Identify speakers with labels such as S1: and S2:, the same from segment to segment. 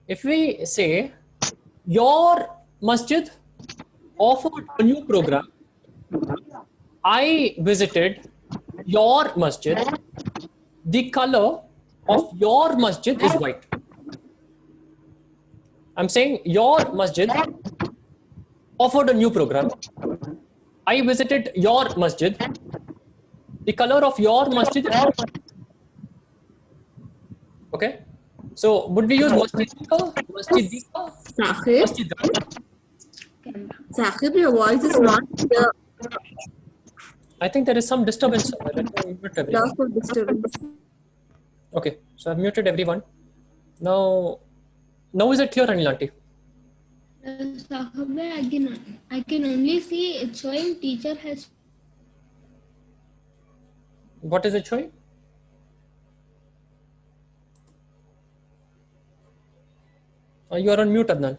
S1: if we say your masjid offered a new program, I visited your masjid, the color of your masjid is white. I'm saying your masjid offered a new program. I visited your masjid, the color of your masjid is white. Okay, so would we use masjid ka, masjid ka, masjid da?
S2: Saqib, your voice is not clear.
S1: I think there is some disturbance somewhere. Let me mute everyone.
S2: Lots of disturbance.
S1: Okay, so I've muted everyone. Now is it clear, Anil aunty?
S3: Sahib, I can only see it showing teacher has.
S1: What is it showing? You are on mute, Adnan.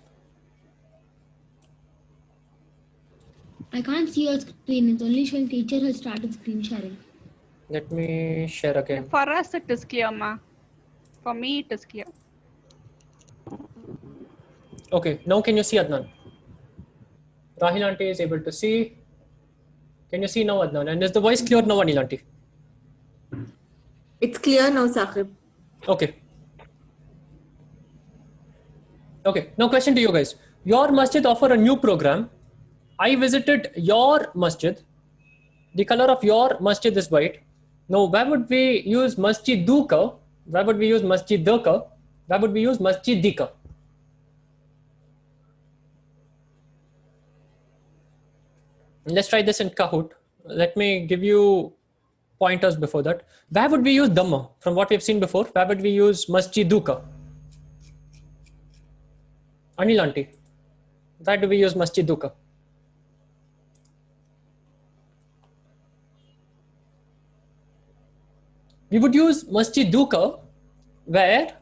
S3: I can't see your screen. It's only showing teacher has started screen sharing.
S1: Let me share again.
S4: For us, it is clear, ma. For me, it is clear.
S1: Okay, now can you see Adnan? Rahil aunty is able to see. Can you see now, Adnan? And is the voice clear now, Anil aunty?
S2: It's clear now, Saqib.
S1: Okay. Okay, now question to you guys. Your masjid offer a new program. I visited your masjid. The color of your masjid is white. Now, where would we use masjiduka? Where would we use masjiduka? Where would we use masjidika? Let's try this in Kahoot. Let me give you pointers before that. Where would we use Dhamma? From what we've seen before, where would we use masjiduka? Anil aunty, where do we use masjiduka? We would use masjiduka where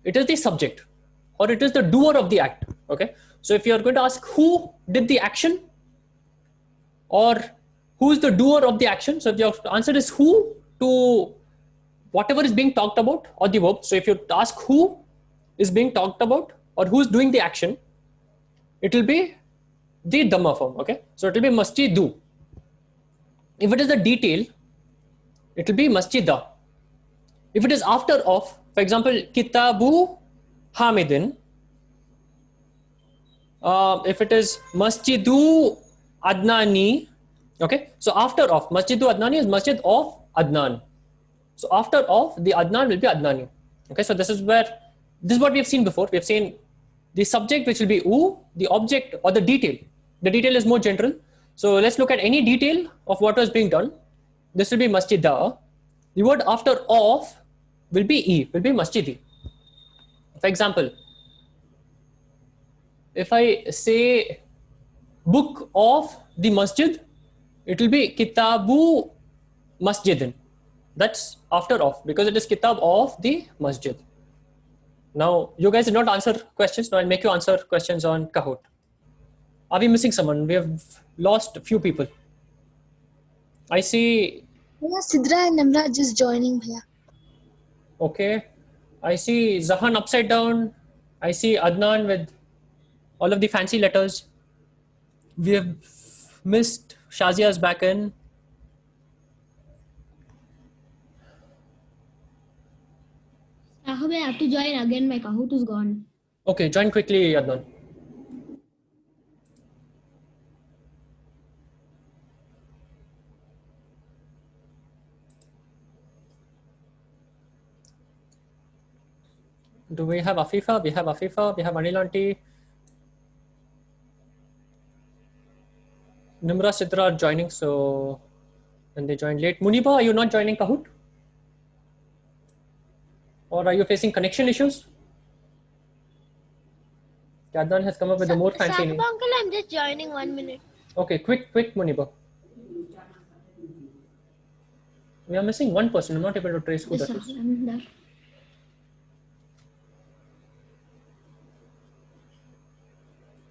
S1: it is the subject or it is the doer of the act. Okay, so if you are going to ask who did the action or who is the doer of the action, so if your answer is who to whatever is being talked about or the verb, so if you ask who is being talked about or who is doing the action, it will be the Dhamma form. Okay, so it will be masjidu. If it is the detail, it will be masjida. If it is after of, for example, Kitabu Hamidin, if it is Masjidu Adnani, okay, so after of, Masjidu Adnani is Masjid of Adnan. So after of, the Adnan will be Adnani. Okay, so this is what we have seen before. We have seen the subject, which will be U, the object or the detail. The detail is more general. So let's look at any detail of what was being done. This will be Masjida. The word after of will be E, will be masjidi. For example, if I say book of the masjid, it will be Kitabu Masjidin. That's after of because it is Kitab of the masjid. Now, you guys did not answer questions. Now I'll make you answer questions on Kahoot. Are we missing someone? We have lost a few people. I see.
S5: Bhaiya, Sidra and Namra just joining, bhaiya.
S1: Okay, I see Zahan upside down. I see Adnan with all of the fancy letters. We have missed Shazia's back in.
S3: Sahib, I have to join again. My Kahoot is gone.
S1: Okay, join quickly, Adnan. Do we have Afifa? We have Afifa. We have Anil aunty. Nimra, Sidra are joining, so when they joined late. Muniba, are you not joining Kahoot? Or are you facing connection issues? Adnan has come up with a more fancy name.
S5: Uncle, I'm just joining 1 minute.
S1: Okay, quick, Muniba. We are missing one person. I'm not able to trace who that is.
S3: I'm there.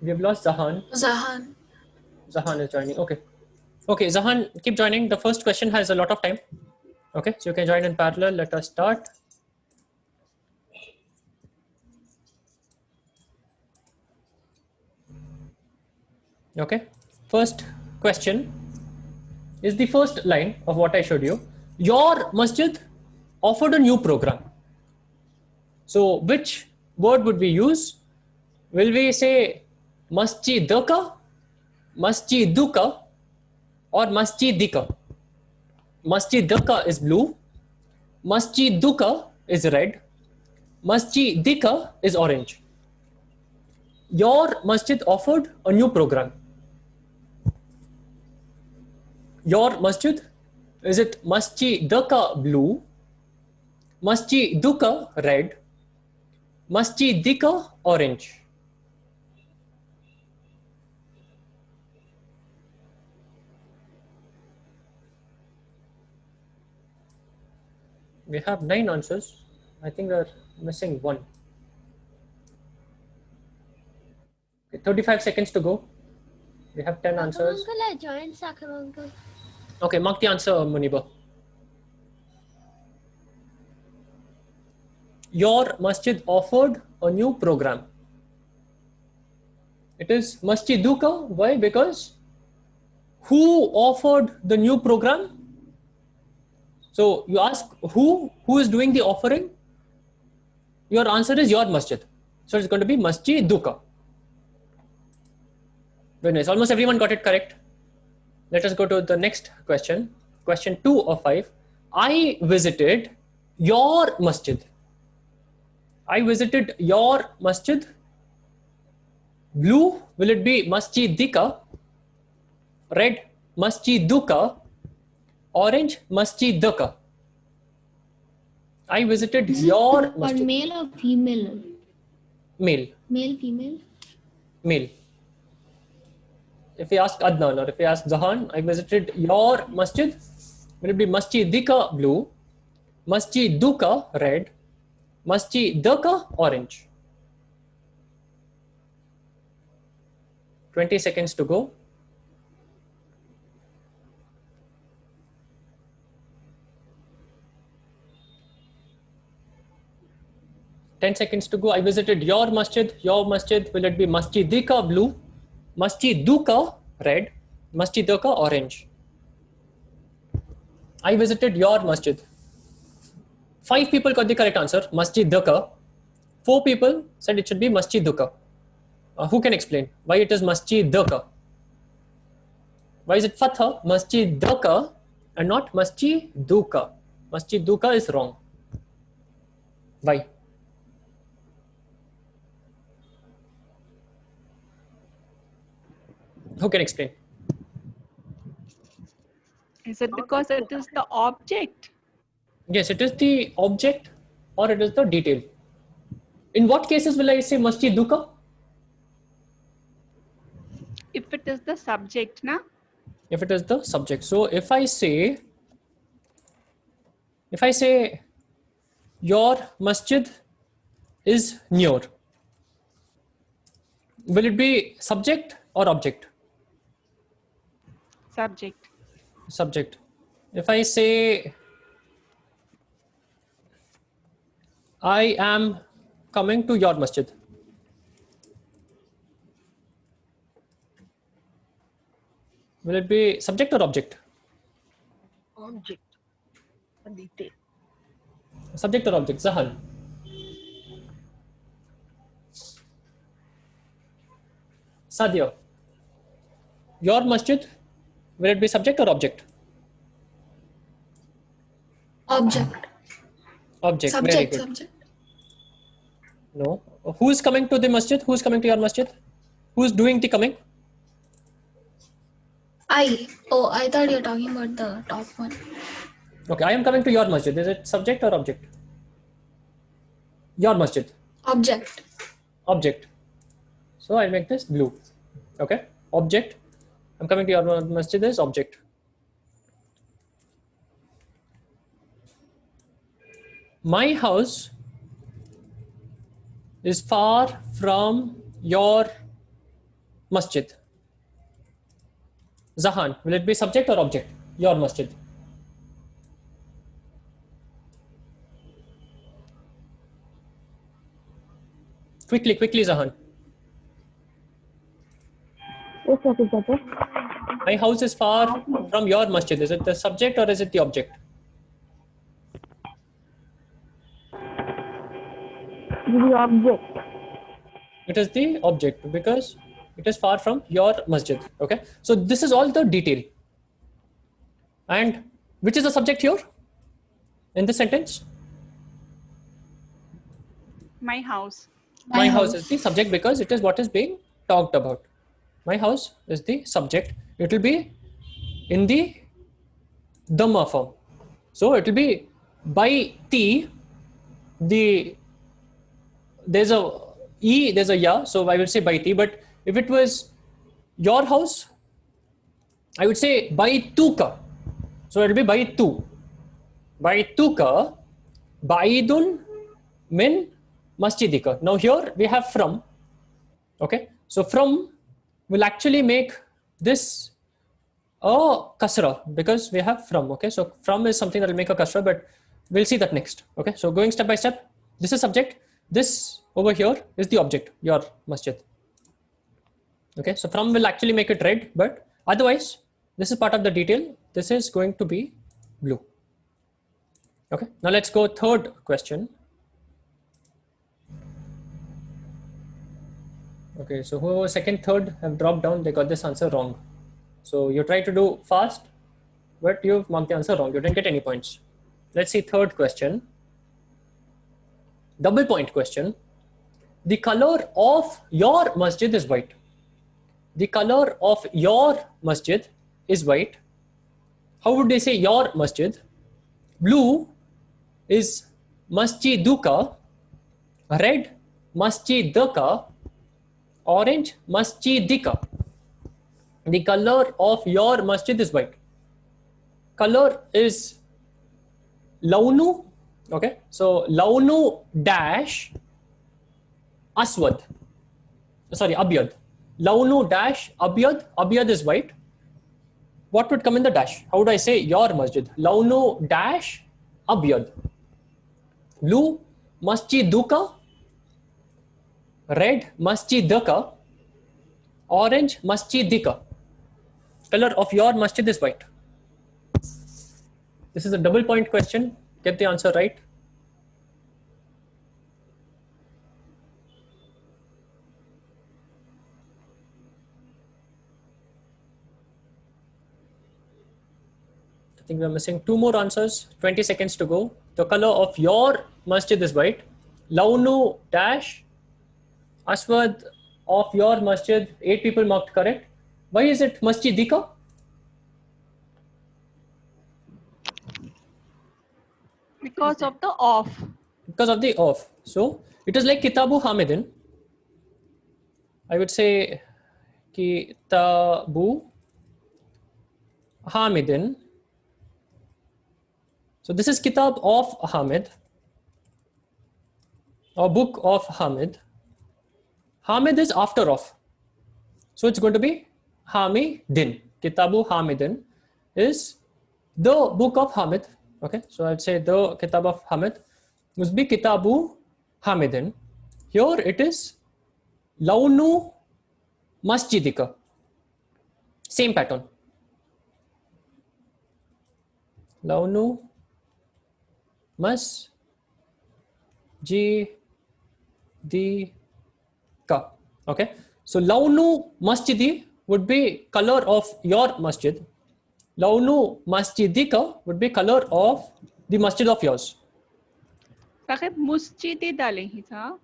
S1: We have lost Zahan. Zahan is joining. Okay. Okay, Zahan, keep joining. The first question has a lot of time. Okay, so you can join in parallel. Let us start. Okay. First question is the first line of what I showed you. Your masjid offered a new program. So which word would we use? Will we say masjidaka, masjiduka, or masjidika? Masjidaka is blue, masjiduka is red, masjidika is orange. Your masjid offered a new program. Your masjid, is it masjidaka blue, masjiduka red, masjidika orange? We have 9 answers. I think we're missing one. Okay, 35 seconds to go. We have 10 answers.
S5: Uncle, I joined Sakib uncle.
S1: Okay, mark the answer, Muniba. Your masjid offered a new program. It is Masjiduka. Why? Because who offered the new program? So you ask who is doing the offering? Your answer is your masjid. So it's going to be Masjiduka. Very nice. Almost everyone got it correct. Let us go to the next question. Question 2 of 5. I visited your masjid. I visited your masjid. Blue, will it be Masjidika? Red, Masjiduka. Orange, Masjidaka. I visited your
S3: For
S1: masjid.
S3: male or female?
S1: Male.
S3: Male, female?
S1: Male. If we ask Adnan or if we ask Zahan, I visited your masjid, will it be Masjidika blue, Masjiduka red, Masjidaka orange? 20 seconds to go. $10 to go. I visited your masjid. Your masjid, will it be Masjidika blue, Masjiduka red, Masjidaka orange? I visited your masjid. 5 people got the correct answer, Masjidaka. 4 people said it should be Masjiduka. Who can explain why it is Masjidaka? Why is it Fatha, Masjidaka, and not Masjiduka? Masjiduka is wrong. Why? Who can explain?
S4: Is it because it is the object?
S1: Yes, it is the object or it is the detail. In what cases will I say Masjiduka?
S4: If it is the subject, na?
S1: If it is the subject. So if I say your masjid is near, will it be subject or object?
S4: Subject.
S1: Subject. If I say I am coming to your masjid, will it be subject or object?
S6: Object. A detail.
S1: Subject or object? Zahan. Sadia. Your masjid, will it be subject or object?
S2: Object.
S1: Object. Very good.
S2: Subject.
S1: No. Who is coming to the masjid? Who is coming to your masjid? Who is doing the coming?
S2: I thought you were talking about the top one.
S1: Okay, I am coming to your masjid. Is it subject or object? Your masjid.
S2: Object.
S1: Object. So I'll make this blue. Okay. Object. I'm coming to your masjid is object. My house is far from your masjid. Zahan, will it be subject or object? Your masjid. Quickly, Zahan.
S6: It's
S5: what is better?
S1: My house is far from your masjid. Is it the subject or is it the object?
S5: The object.
S1: It is the object because it is far from your masjid. Okay, so this is all the detail. And which is the subject here in this sentence?
S4: My house.
S1: My house is the subject because it is what is being talked about. My house is the subject. It will be in the Dhamma form. So it will be baiti. There's a e, there's a ya, so I will say baiti. But if it was your house, I would say baituka. So it will be baitu. Baituka baidun min masjidika. Now here we have from. Okay, so from will actually make this a kasra because we have from. Okay, so from is something that will make a kasra, but we'll see that next. Okay, so going step by step, this is subject, this over here is the object, your masjid. Okay, so from will actually make it red, but otherwise this is part of the detail. This is going to be blue. Okay, now let's go third question. Okay, so whoever second, third have dropped down, they got this answer wrong. So you try to do fast, but you've marked the answer wrong. You didn't get any points. Let's see third question. Double point question. The color of your masjid is white. The color of your masjid is white. How would they say your masjid? Blue is masjiduka, red masjidaka, orange masjidika. The color of your masjid is white. Color is launu. Okay, so launu dash aswad. Sorry, abyad. Launu dash abyad. Abyad is white. What would come in the dash? How would I say your masjid? Launu dash abyad. Blue masjiduka, red masjidaka, orange masjidika. Color of your masjid is white. This is a double point question. Get the answer right. I think we're missing two more answers. 20 seconds to go. The color of your masjid is white. Launu dash aswad of your masjid. 8 people marked correct. Why is it masjidika?
S4: Because of the off.
S1: Because of the off. So it is like Kitabu Hamidin. I would say Kitabu Hamidin. So this is Kitab of Hamid or book of Hamid. Hamid is after off. So it's going to be Hamidin. Kitabu Hamidin is the book of Hamid. Okay, so I'd say the Kitab of Hamid must be Kitabu Hamidin. Here it is Launu Masjidika. Same pattern. Launu Masjidika. Okay, so Launu Masjidi would be color of your masjid. Launu Masjidika would be color of the masjid of yours.
S4: Saqib मुस्जिदे डाले ही था.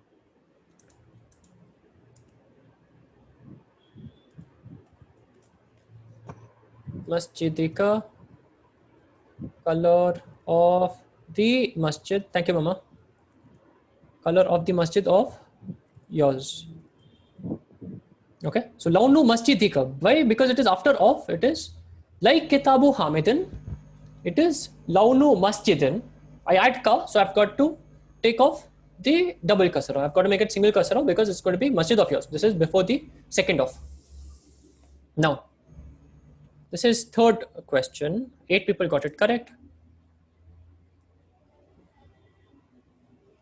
S1: Masjidika, color of the masjid. Thank you, Mama. Color of the masjid of yours. Okay, so Launu Masjidika. Why? Because it is after off. It is like Kitabu Hamidin. It is Launu Masjidin. I add ka, so I've got to take off the double kasra. I've got to make it single kasra because it's going to be masjid of yours. This is before the second off. Now, this is third question. 8 people got it correct.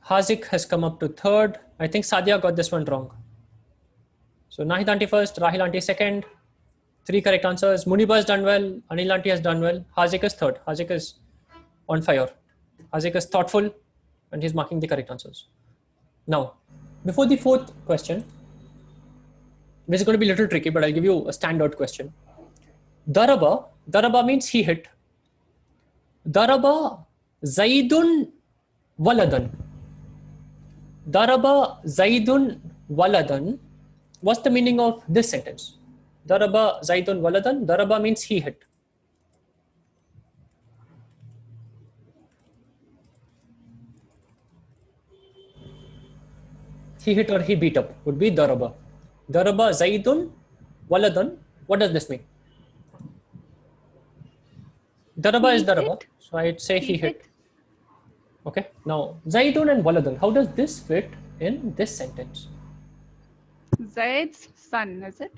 S1: Hazik has come up to third. I think Sadia got this one wrong. So Nahid auntie first, Rahil auntie second, 3 correct answers. Muniba has done well. Anil Aunty has done well. Hazik is third. Hazik is on fire. Hazik is thoughtful and he's marking the correct answers. Now, before the fourth question, this is going to be a little tricky, but I'll give you a standard question. Daraba means he hit. Daraba Zaidun Waladan. Daraba Zaidun Waladan. What's the meaning of this sentence? Daraba Zaidun Waladan. Daraba means he hit. He hit or he beat up would be Daraba. Daraba Zaidun Waladan. What does this mean? Daraba is Daraba.
S4: hit.
S1: So I'd say he hit. Okay. Now Zaidun and Waladan. How does this fit in this sentence?
S4: Zaid's son, is it?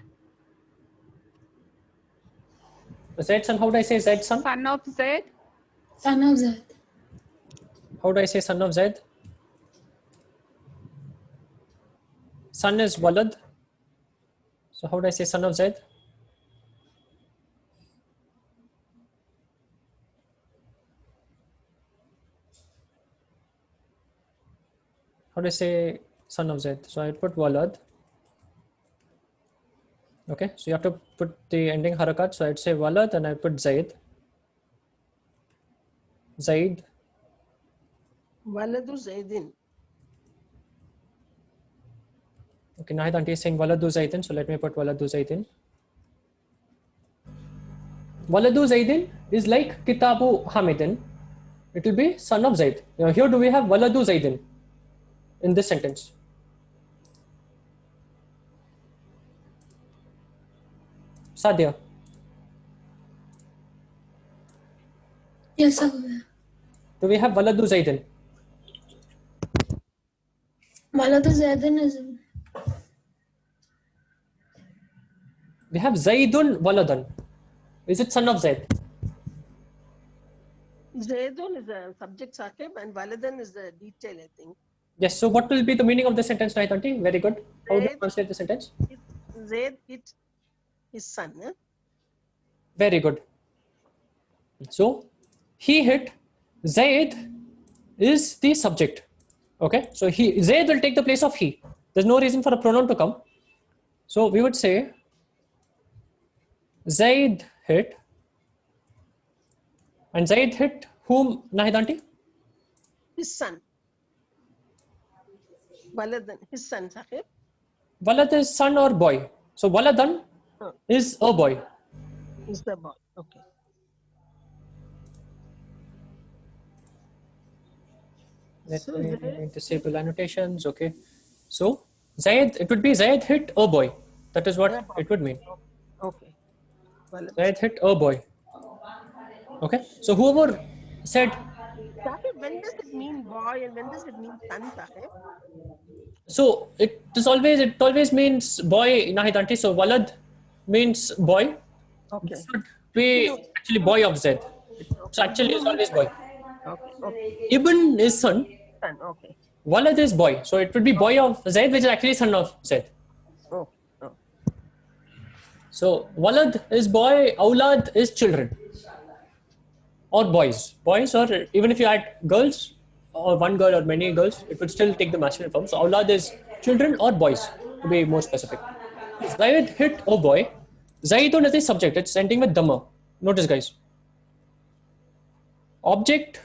S1: Zaid son. How do I say Zaid son?
S4: Son of Zaid.
S3: Son of Zaid.
S1: How do I say son of Zaid? Son is Walad. So how do I say son of Zaid? How do I say son of Zaid? So I put Walad. Okay, so you have to put the ending harakat. So I'd say Walad and I put Zaid. Zaid.
S6: Waladu Zaidin.
S1: Okay, Nahid Aunty is saying Waladu Zaidin. So let me put Waladu Zaidin. Waladu Zaidin is like Kitabu Hamidin. It will be son of Zaid. Now here do we have Waladu Zaidin in this sentence? Sadia.
S3: Yes, sir.
S1: Do we have Waladu Zaidin?
S3: Waladu Zaidin is.
S1: We have Zaidun Waladan. Is it son of Zaid?
S6: Zaidun is a subject, Saqib, and Waladan is the detail, I think.
S1: Yes. So what will be the meaning of the sentence, Nahid Aunty? Very good. How do you
S6: Zaid-
S1: translate the sentence?
S6: Zaid hit his son. Eh?
S1: Very good. So he hit. Zaid is the subject. Okay. So Zaid will take the place of he. There's no reason for a pronoun to come. So we would say Zaid hit. And Zaid hit whom, Nahid Aunty?
S6: His son. Waladan, his son, Saqib.
S1: Walad is son or boy. So Waladan is a boy.
S6: Is the boy. Okay.
S1: Let
S6: So
S1: me
S6: Zaid-
S1: disable annotations. Okay. So Zaid, it would be Zaid hit a boy. That is what it would mean.
S6: Okay. Walad.
S1: Zaid hit a boy. Okay. So whoever said,
S6: Saqib, when does it mean boy and when does it mean son, Saqib?
S1: so it always means boy, Nahid Aunty. So Walad means boy.
S6: Okay.
S1: Should be actually boy of Zaid. So actually it's always boy.
S6: Okay. Okay.
S1: Ibn is son.
S6: Son. Okay.
S1: Walad is boy. So it would be boy of Zaid, which is actually son of Zaid.
S6: Oh. Oh.
S1: So Walad is boy, Aulad is children. Or boys. Boys, or even if you add girls, or one girl or many girls, it would still take the masculine form. So Aulad is children or boys, to be more specific. Zaid hit a boy. Zaidun is the subject. It's ending with Dhamma. Notice, guys. Object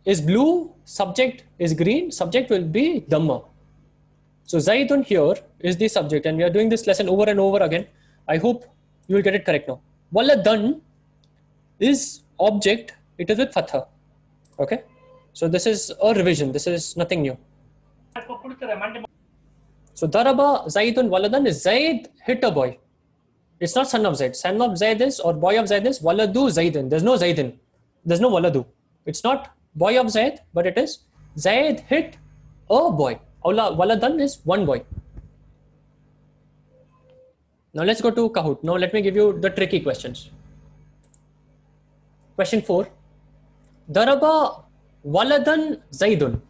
S1: is blue, subject is green, subject will be Dhamma. So Zaidun here is the subject, and we are doing this lesson over and over again. I hope you will get it correct now. Waladan is object, it is with Fatha. Okay? So this is a revision, this is nothing new. So Daraba Zaidun Waladan is Zaid hit a boy. It's not son of Zaid. Son of Zaid is, or boy of Zaid is Waladu Zaidin. There's no Zaidin. There's no Waladu. It's not boy of Zaid, but it is Zaid hit a boy. Waladan is one boy. Now let's go to Kahoot. Now let me give you the tricky questions. Question 4. Daraba Waladan Zaidun.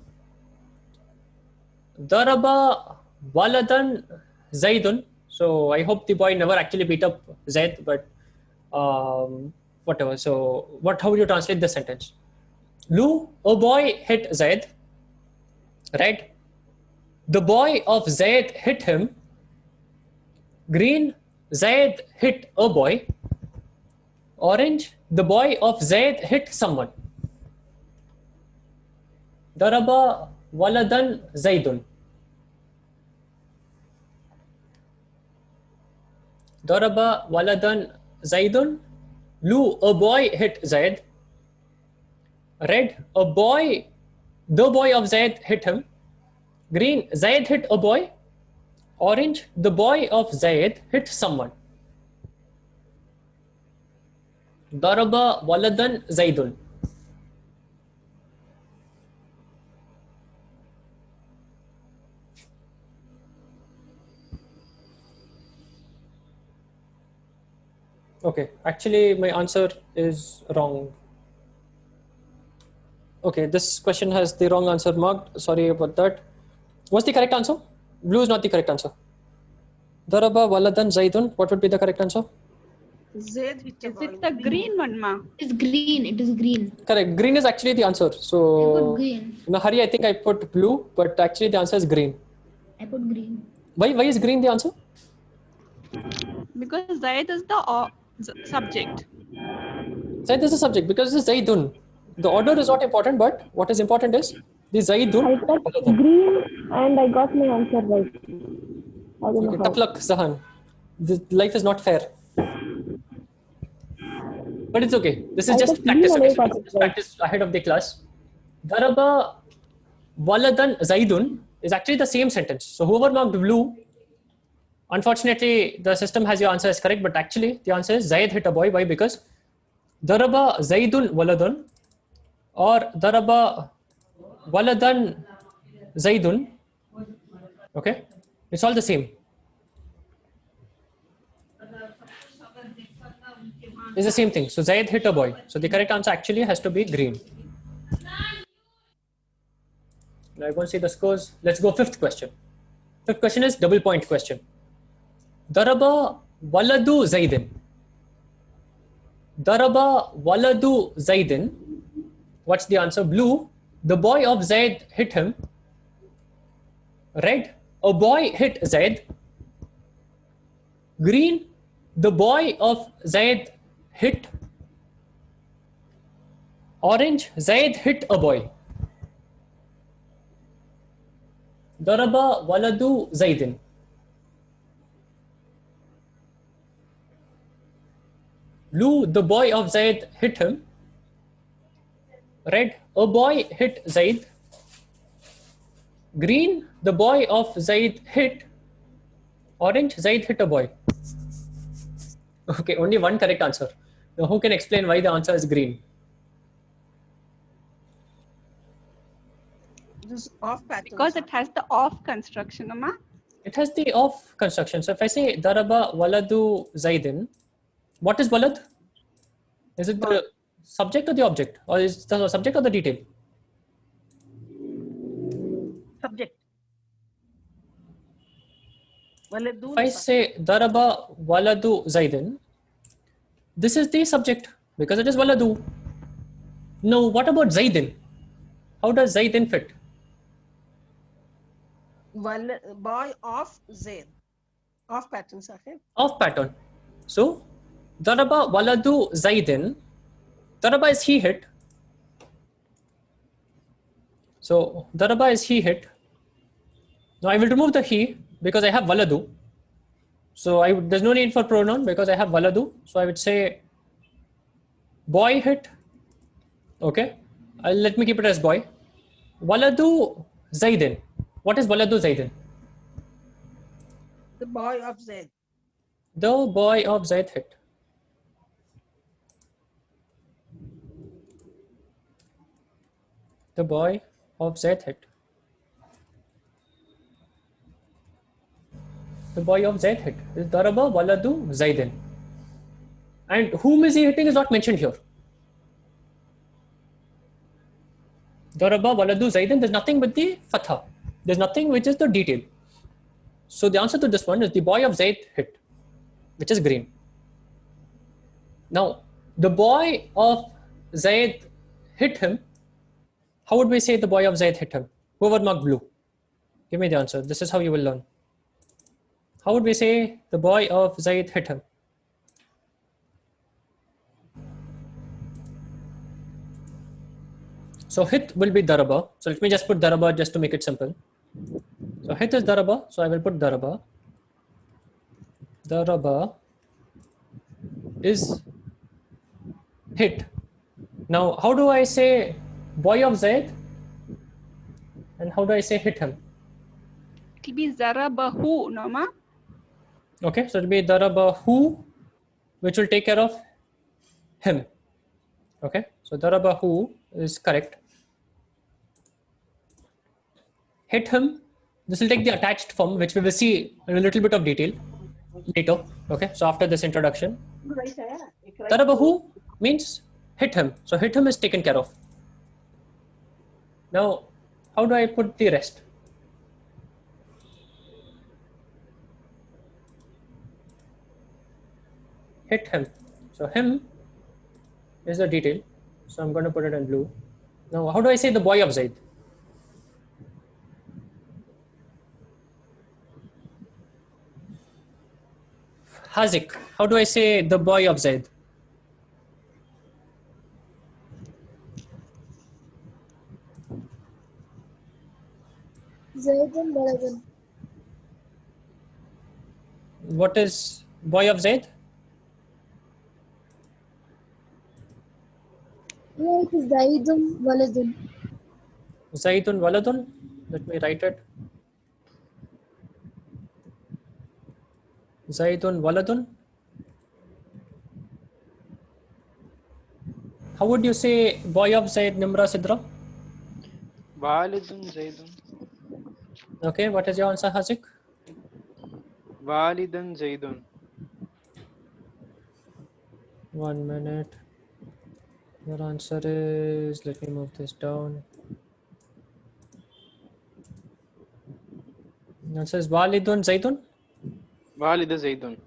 S1: Daraba Waladan Zaidun. So I hope the boy never actually beat up Zaid, but whatever. So how would you translate this sentence? Lu, a boy hit Zaid. Red, the boy of Zaid hit him. Green, Zaid hit a boy. Orange, the boy of Zaid hit someone. Daraba waladan Zaidun. Daraba waladan Zaidun. Lu, a boy hit Zaid. Red, the boy of Zaid hit him. Green, Zaid hit a boy. Orange, the boy of Zaid hit someone. Daraba waladan Zaidun. Okay, actually my answer is wrong. Okay, this question has the wrong answer marked. Sorry about that. What's the correct answer? Blue is not the correct answer. Daraba waladan Zaidun. What would be the correct answer?
S6: Zaid hit a
S4: Is
S6: ball.
S4: it the green one, ma?
S3: It's green. It is green.
S1: Correct. Green is actually the answer.
S3: I put
S1: So
S3: green.
S1: in a hurry, I think I put blue, but actually the answer is green.
S3: I put green.
S1: Why is green the answer?
S4: Because Zaid is the subject.
S1: Zaid is the subject because this is Zaidun. The order is not important, but what is important is the
S5: I
S1: Zaidun.
S5: got green and I got my answer right. I don't know
S1: Okay,
S5: how.
S1: tough luck, Zahan. Life is not fair. But it's okay. This is
S5: I
S1: just
S5: got
S1: practice.
S5: green
S1: Okay?
S5: and I
S1: So
S5: got
S1: this
S5: it
S1: is
S5: right.
S1: practice ahead of the class. Daraba waladan Zaidun is actually the same sentence. So whoever marked blue, unfortunately, the system has your answer as correct, but actually the answer is Zaid hit a boy. Why? Because Daraba Zaidun waladun or Daraba waladan Zaidun. Okay, it's all the same. It's the same thing. So Zaid hit a boy. So the correct answer actually has to be green. Now I want to see the scores. Let's go fifth question. Fifth question is double point question. Daraba waladu Zaidin. Daraba waladu Zaidin. What's the answer? Blue, the boy of Zaid hit him. Red, a boy hit Zaid. Green, the boy of Zaid hit. Orange, Zaid hit a boy. Daraba waladu Zaidin. Blue, the boy of Zaid hit him. Red, a boy hit Zaid. Green, the boy of Zaid hit. Orange, Zaid hit a boy. Okay, only one correct answer. Now who can explain why the answer is green?
S6: This off pattern.
S4: Because it has the off construction, ma.
S1: It has the off construction. So if I say Daraba waladu Zaidin, what is walad? Is it the subject or the object? Or is it the subject or the detail?
S6: Subject. Waladun
S1: If I say Daraba waladu Zaidin, this is the subject because it is waladu. No, what about Zaidin? How does Zaidin fit?
S6: boy of Zaid. Off pattern, Sahib.
S1: Off pattern. So, Daraba waladu Zaidin. Daraba is he hit. So, Daraba is he hit. Now, I will remove the he because I have waladu. So, there's no need for pronoun because I have waladu. So, I would say boy hit. Okay. Let me keep it as boy. Waladu Zaidin. What is waladu Zaidin?
S6: The boy of Zaid.
S1: The boy of Zaid hit. The boy of Zaid hit. The boy of Zaid hit. Is Daraba waladu Zaidin. And whom is he hitting is not mentioned here. Daraba waladu Zaidin, there's nothing with the fatha. There's nothing which is the detail. So the answer to this one is the boy of Zaid hit, which is green. Now, the boy of Zaid hit him. How would we say the boy of Zaid hit him? Whoever marked blue. Give me the answer. This is how you will learn. How would we say the boy of Zaid hit him? So hit will be daraba. So let me just put daraba just to make it simple. So hit is daraba. So I will put daraba. Daraba is hit. Now, how do I say boy of Zaid? And how do I say hit him?
S4: It will be zarabahu, no ma?
S1: Okay, so it will be darabahu, which will take care of him. Okay, so darabahu is correct. Hit him. This will take the attached form, which we will see in a little bit of detail later. Okay, so after this introduction, darabahu means hit him. So hit him is taken care of. Now, how do I put the rest? Hit him. So him is the detail. So I'm going to put it in blue. Now, how do I say the boy of Zaid? Hazik. How do I say the boy of Zaid?
S3: Zaidun Waladun.
S1: What is boy of Zaid?
S3: Yeah, it is Zaidun Waladun.
S1: Zaidun waladun. Let me write it. Zaidun waladun. How would you say boy of Zaid, Nimra Sidra?
S7: Walidun Zaidun.
S1: Okay, what is your answer, Hazik?
S7: Walidan Zaidun.
S1: 1 minute. Your answer is, let me move this down. Your answer is Walidun Zaidun.
S7: Walida Zaidun.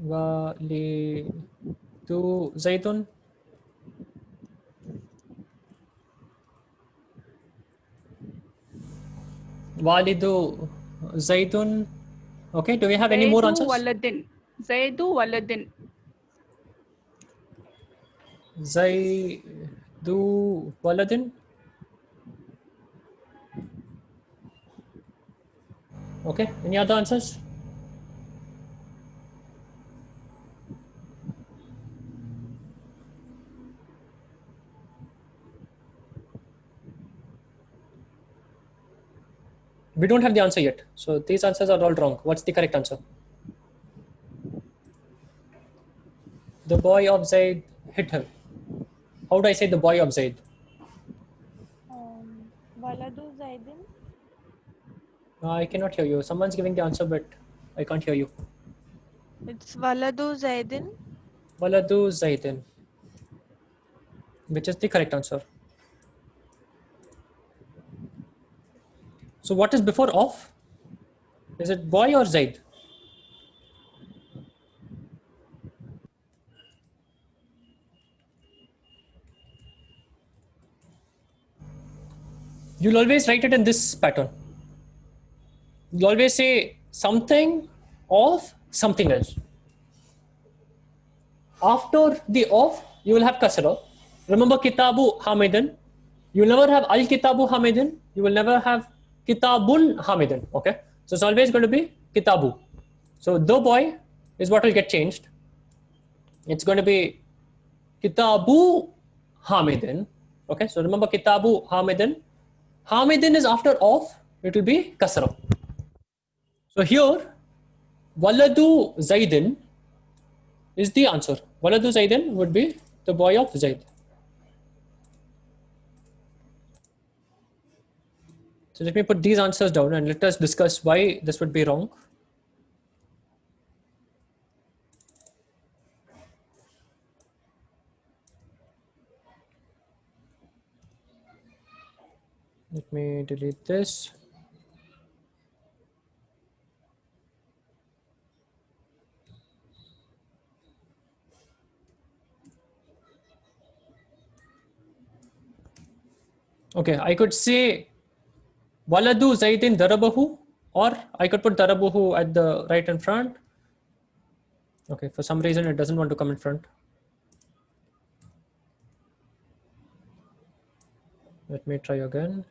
S1: Walidu Zaidun. Walidu Zaidun. Okay, do we have any more answers?
S4: Waladin. Zaidu waladin.
S1: Zaidu waladin. Okay, any other answers? We don't have the answer yet. So these answers are all wrong. What's the correct answer? The boy of Zaid hit him. How do I say the boy of Zaid?
S5: Waladu Zaidin.
S1: I cannot hear you. Someone's giving the answer, but I can't hear you.
S5: It's Waladu Zaidin.
S1: Waladu Zaidin. Which is the correct answer. So what is before of? Is it boy or Zaid? You'll always write it in this pattern. You'll always say something of something else. After the of, you will have kasra. Remember kitabu hamidin. You will never have al kitabu hamidin. You will never have kitabun hamidin. Okay. So it's always going to be kitabu. So the boy is what will get changed. It's going to be kitabu hamidin. Okay. So remember kitabu hamidin. Hamidin is after of. It will be kasra. So here, waladu Zaidin is the answer. Waladu Zaidin would be the boy of Zaid. So let me put these answers down and let us discuss why this would be wrong. Let me delete this. Okay, I could say waladu zaidin darabahu, or I could put darabahu at the right in front. Okay, for some reason it doesn't want to come in front. Let me try again.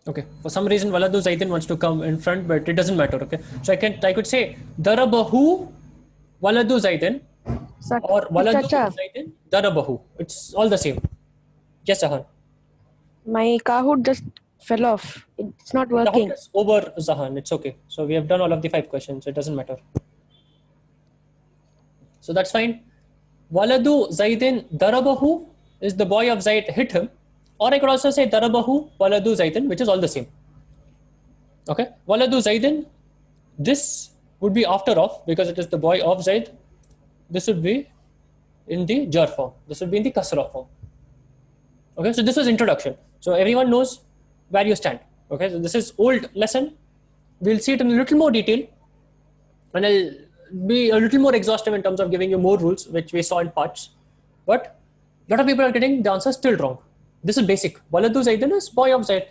S1: Okay, for some reason waladu zaidin wants to come in front, but it doesn't matter. Okay, so I could say darabahu waladu zaidin, or waladu
S5: Chacha,
S1: zaidin darabahu. It's all the same. Yes, Zahan.
S5: my Kahoot just fell off. It's not
S1: The
S5: working.
S1: hook is over, Zahan. It's okay. So we have done all of the 5 questions. It doesn't matter. So that's fine. Waladu Zaidin Darabahu is the boy of Zaid hit him. Or I could also say Darabahu Waladu Zaidin, which is all the same. Okay. Waladu Zaidin, this would be after of because it is the boy of Zaid. This would be in the jar form. This would be in the kasra form. Okay. So this was introduction. So everyone knows where you stand. Okay. So this is old lesson. We'll see it in a little more detail. And I'll be a little more exhaustive in terms of giving you more rules, which we saw in parts. But a lot of people are getting the answer still wrong. This is basic. Waladu Zaidin is boy of Zaid.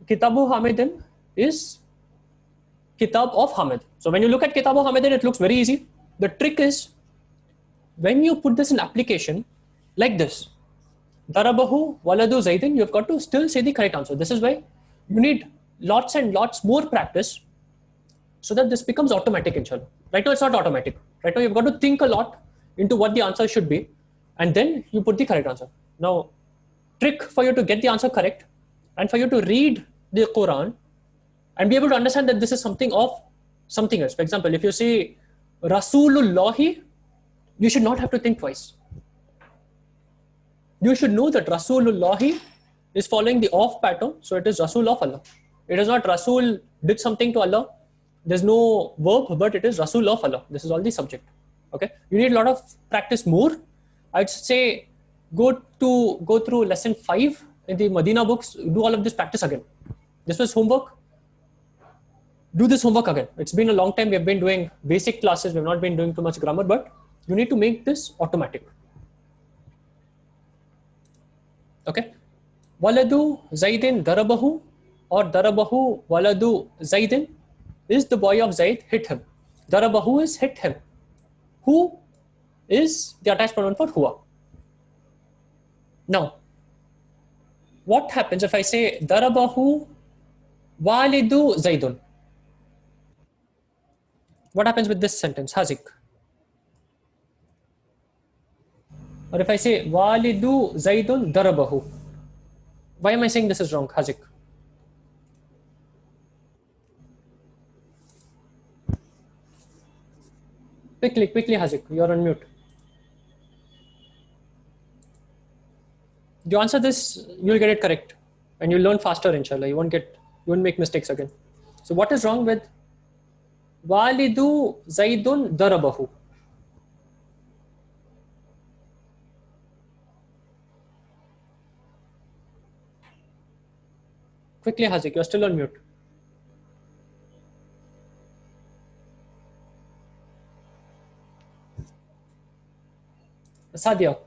S1: Kitabu Hamidin is Kitab of Hamid. So when you look at Kitab of Hamidin, it looks very easy. The trick is when you put this in application like this, Darabahu Waladu Zaidin, you've got to still say the correct answer. This is why you need lots and lots more practice so that this becomes automatic, inshallah. Right now, it's not automatic. Right now, you've got to think a lot into what the answer should be, and then you put the correct answer. Now, trick for you to get the answer correct and for you to read the Quran and be able to understand that this is something of something else. For example, if you say Rasulullahi, you should not have to think twice. You should know that Rasulullahi is following the off pattern, so it is Rasul of Allah. It is not Rasul did something to Allah. There's no verb, but it is Rasul of Allah. This is all the subject. Okay, you need a lot of practice more. I'd say go through lesson 5 in the Medina books. Do all of this practice again. This was homework. Do this homework again. It's been a long time. We have been doing basic classes. We have not been doing too much grammar, but you need to make this automatic. Okay. Waladu Zaidin Darabahu, or Darabahu Waladu Zaidin is the boy of Zaid hit him. Darabahu is hit him. Who is the attached pronoun for huwa. Now, what happens if I say Darabahu Walidu Zaidun? What happens with this sentence, Hazik? Or if I say Walidu Zaidun Darabahu, why am I saying this is wrong, Hazik? Quickly, Hazik, you're on mute. You answer this, you'll get it correct, and you'll learn faster, inshallah. You won't make mistakes again. So what is wrong with Walidu Zaidun Darabahu? Quickly, Hazik, you're still on mute. Sadia,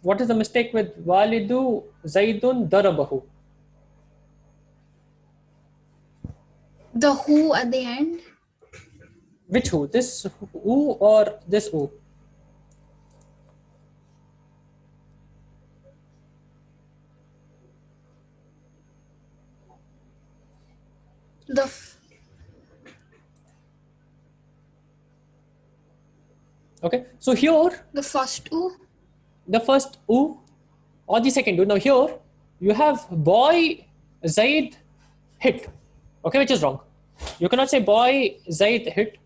S1: what is the mistake with Walidu Zaidun Darabahu?
S3: The who at the end.
S1: Which who? This who or this who? Okay, so here
S3: The first who.
S1: the first U or the second U. Now here you have boy Zaid hit, okay, which is wrong. You cannot say boy Zaid hit.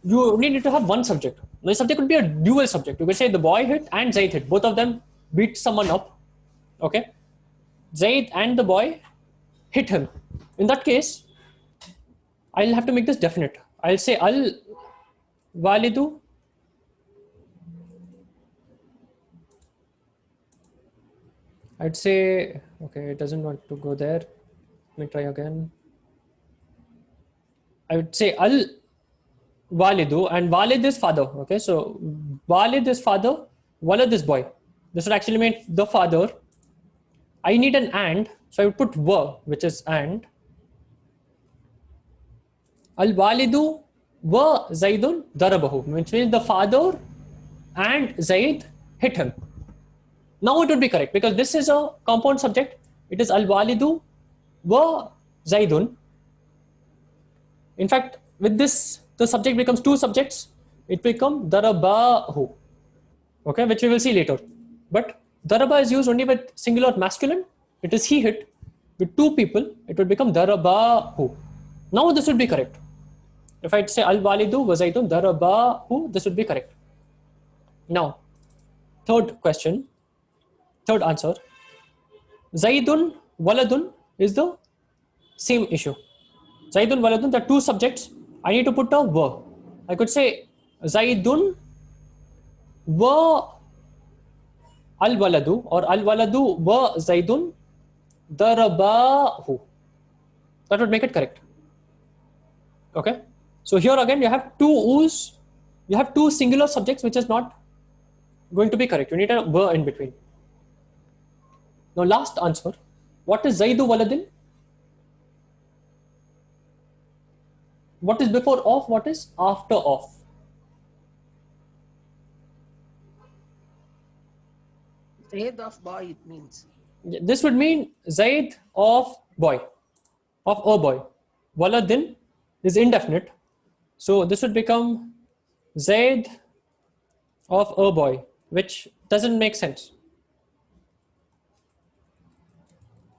S1: You only need to have one subject. The subject could be a dual subject. You could say the boy hit and Zaid hit. Both of them beat someone up. Okay, Zaid and the boy hit him. In that case, I'll have to make this definite. I'll say al walidu I'd say, okay, it doesn't want to go there. Let me try again. I would say al Walidu, and Walid is father. Okay, so Walid is father, Walad is boy. This would actually mean the father. I need an and, so I would put wa, which is and. Al Walidu wa Zaidun darabahu, which means the father and Zaid hit him. Now it would be correct because this is a compound subject. It is Al Walidu wa Zaidun. In fact, with this, the subject becomes two subjects. It becomes darabahu, okay, which we will see later. But daraba is used only with singular masculine. It is he hit. With two people, it would become darabahu. Now this would be correct. If I say al walidu wa zaidun darabahu, this would be correct. Now, third answer. Zaidun waladun is the same issue. Zaidun waladun, the two subjects. I need to put a wa. I could say Zaidun wa al waladu or al waladu wa Zaidun darabahu. That would make it correct. Okay. So here again you have two u's. You have two singular subjects, which is not going to be correct. You need a wa in between. Now last answer. What is Zaidu waladin? What is before of? What is after of?
S6: Zaid of boy, it means.
S1: This would mean Zaid of boy, of a boy. Waladin is indefinite. So this would become Zaid of a boy, which doesn't make sense.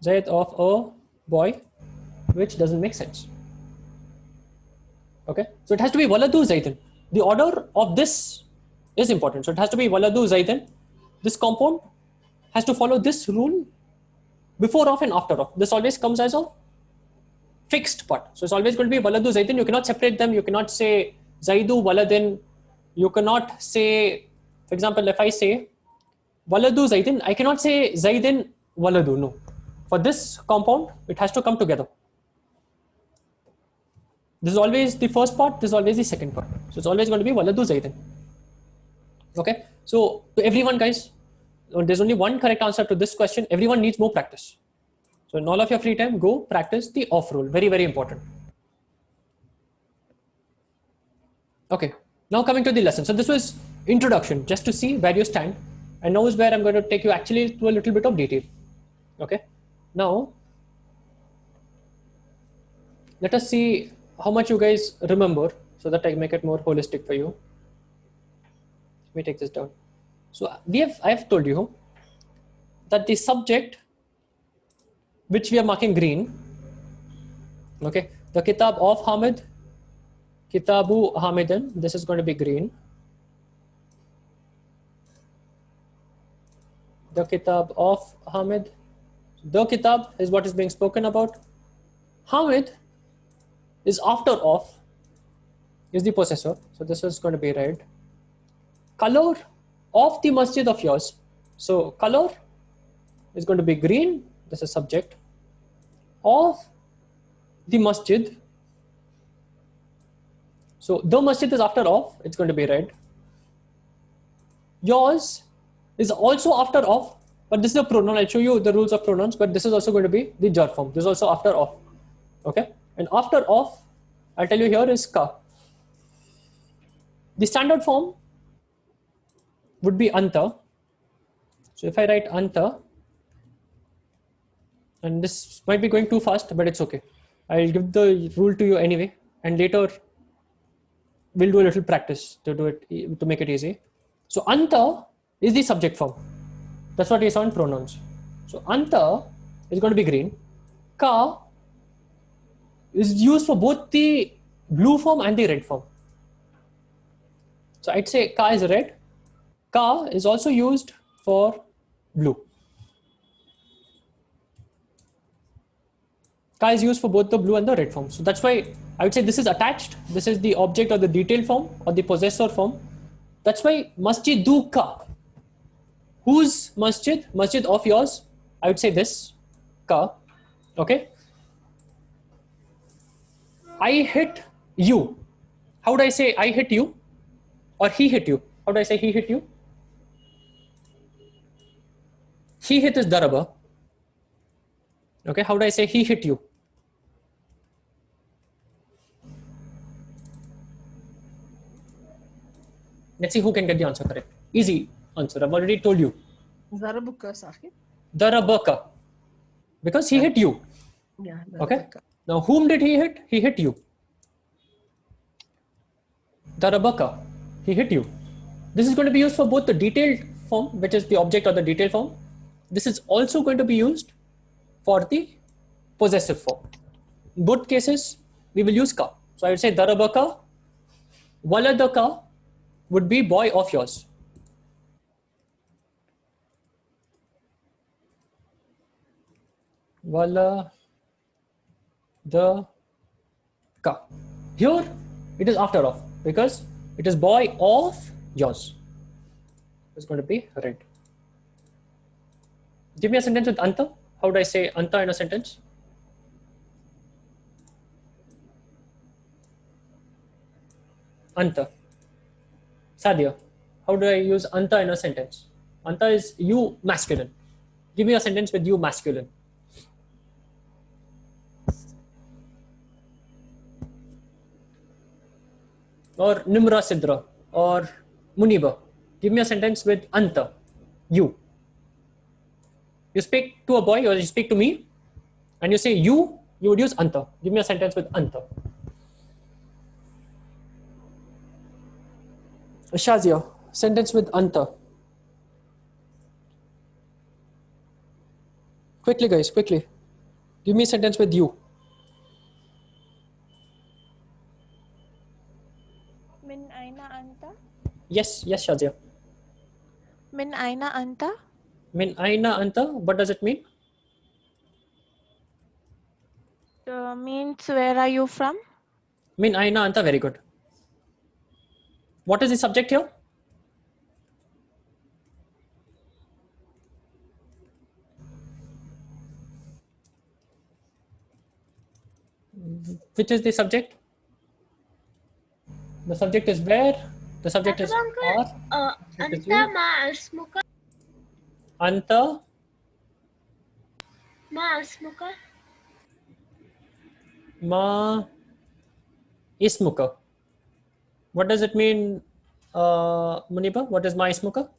S1: Zaid of a boy, which doesn't make sense. Okay, so it has to be Waladu Zaidin. The order of this is important. So it has to be Waladu Zaidin. This compound has to follow this rule before of and after of. This always comes as a fixed part. So it's always going to be Waladu Zaidin. You cannot separate them. You cannot say Zaidu Waladin. You cannot say, for example, if I say Waladu Zaidin, I cannot say Zaidin Waladu. No. For this compound, it has to come together. This is always the first part, this is always the second part. So it's always going to be Waladu Zaidin. Okay, so to everyone, guys, there's only one correct answer to this question. Everyone needs more practice. So in all of your free time, go practice the off rule. Very, very important. Okay, now coming to the lesson. So this was introduction, just to see where you stand. And now is where I'm going to take you actually to a little bit of detail. Okay, now let us see how much you guys remember so that I make it more holistic for you. Let me take this down. So I have told you that the subject which we are marking green, okay, the Kitab of Hamid, Kitabu Hamidan, this is going to be green. The Kitab of Hamid, the Kitab is what is being spoken about. Hamid is after of, is the possessor. So this is going to be red. Color of the masjid of yours. So color is going to be green. This is subject. Of the masjid. So the masjid is after of, it's going to be red. Yours is also after of, but this is a pronoun. I'll show you the rules of pronouns, but this is also going to be the jar form. This is also after of. Okay. And after of, I'll tell you here is ka. The standard form would be anta. So if I write anta, and this might be going too fast, but it's okay. I'll give the rule to you anyway, and later we'll do a little practice to do it, to make it easy. So anta is the subject form. That's what we saw in pronouns. So anta is going to be green. Ka is used for both the blue form and the red form. So I'd say ka is red. Ka is also used for blue. Ka is used for both the blue and the red form. So that's why I would say this is attached. This is the object or the detail form or the possessor form. That's why masjidu ka. Whose masjid? Masjid of yours. I would say this ka. Okay. I hit you. How would I say I hit you? Or he hit you? How do I say he hit you? He hit is daraba. Okay, how do I say he hit you? Let's see who can get the answer correct. Easy answer. I've already told you.
S6: Zarabuka, Sahib.
S1: Darabaka. Because he hit you.
S6: Yeah.
S1: Okay.
S6: Zarabuka.
S1: Now, whom did he hit? He hit you. Darabaka. He hit you. This is going to be used for both the detailed form, which is the object or the detailed form. This is also going to be used for the possessive form. In both cases, we will use ka. So I would say Darabaka, Waladaka would be boy of yours. Wala the ka. Here it is after of because it is boy of yours. It's going to be red. Give me a sentence with anta. How do I say anta in a sentence? Anta. Sadia, how do I use anta in a sentence? Anta is you masculine. Give me a sentence with you masculine. Or Nimra Sidra or Muniba. Give me a sentence with anta, you. You speak to a boy or you speak to me and you say you would use anta. Give me a sentence with anta. Shazia, sentence with anta. Quickly guys, quickly. Give me a sentence with you.
S8: Min aina anta?
S1: Yes, Shazia.
S8: Min aina anta?
S1: Min aina anta, what does it mean?
S8: Means where are you from?
S1: Min aina anta, very good. What is the subject here? Which is the subject? The subject is where? The subject is are.
S9: Anta ma asmuka.
S1: Anta
S9: Ma asmuka.
S1: ma ismuka. What does it mean, Muniba? What is ma ismuka?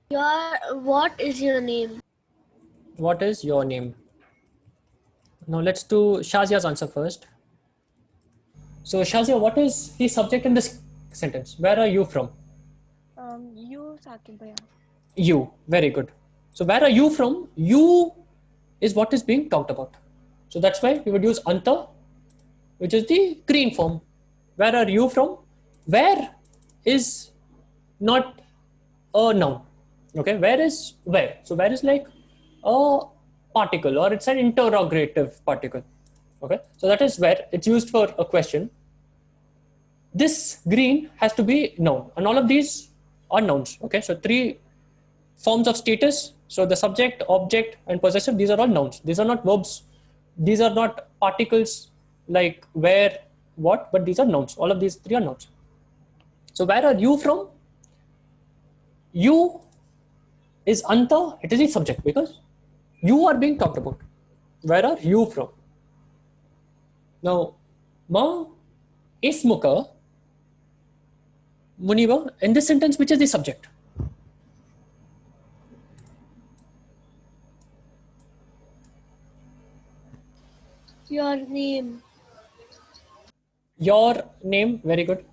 S9: What is your name?
S1: What is your name? Now let's do Shazia's answer first. So Shazia, what is the subject in this sentence? Where are you from?
S8: You, Saqib bhaiya.
S1: You, very good. So where are you from? You is what is being talked about. So that's why we would use anta, which is the green form. Where are you from? Where is not a noun. Okay, where is where? So where is like a particle or it's an interrogative particle. Okay, so that is where it's used for a question. This green has to be noun, and all of these are nouns. Okay, so three forms of status. So the subject, object, and possessive, these are all nouns. These are not verbs. These are not particles like where, what, but these are nouns. All of these three are nouns. So where are you from? You is anta, it is the subject because you are being talked about. Where are you from? Now, ma ismuka, Muniba, in this sentence, which is the subject?
S9: Your name.
S1: Your name, very good.